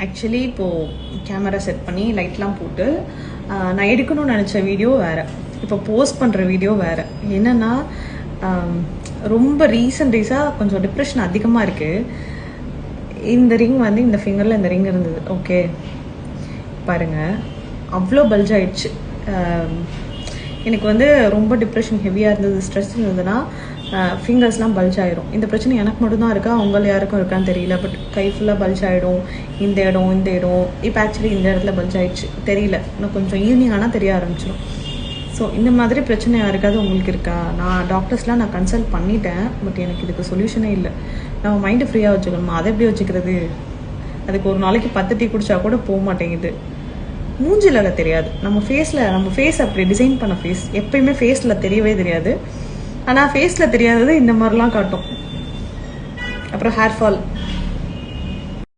Actually இப்போது camera set பண்ணி லைட்லாம் போட்டு நான் எடுக்கணும்னு நினச்ச வீடியோ வேறு, இப்போ போஸ்ட் பண்ணுற வீடியோ வேறு. என்னென்னா ரொம்ப ரீசெண்டாக கொஞ்சம் டிப்ரெஷன் அதிகமாக இருக்குது. இந்த ரிங் வந்து இந்த ஃபிங்கரில் இந்த ரிங் இருந்தது. ஓகே பாருங்கள், அவ்வளோ பல்ஜ் ஆயிடுச்சு. எனக்கு வந்து ரொம்ப டிப்ரெஷன் ஹெவியாக இருந்தது, ஸ்ட்ரெஸ் இருந்ததுன்னா ஃபிங்கர்ஸ்லாம் பல்ஜ் ஆகிடும். இந்த பிரச்சனை எனக்கு மட்டும்தான் இருக்கா, உங்கள் யாருக்கும் இருக்கான்னு தெரியல. பட் கை ஃபுல்லாக பல்ஜ் ஆகிடும். இந்த இடம் இப்போ ஆக்சுவலி இந்த இடத்துல பல்ஜ் ஆகிடுச்சு. தெரியல, இன்னும் கொஞ்சம் ஈவினிங் ஆனால் தெரிய ஆரம்பிச்சிடும். ஸோ இந்த மாதிரி பிரச்சனை யாருக்காவது உங்களுக்கு இருக்கா? நான் டாக்டர்ஸ்லாம் கன்சல்ட் பண்ணிட்டேன், பட் எனக்கு இதுக்கு சொல்யூஷனே இல்லை. நம்ம மைண்டை ஃப்ரீயாக வச்சுக்கணுமா? அதை எப்படி வச்சுக்கிறது? அதுக்கு ஒரு நாளைக்கு 10 டீ குடிச்சா கூட போக மாட்டேங்குது. மூஞ்சில் தெரியாது, நம்ம ஃபேஸ் அப்படி டிசைன் பண்ண ஃபேஸ் எப்பயுமே ஃபேஸில் தெரியவே தெரியாது. ஆனால் ஃபேஸில் தெரியாதது இந்த மாதிரிலாம் காட்டும். அப்புறம் ஹேர் ஃபால்,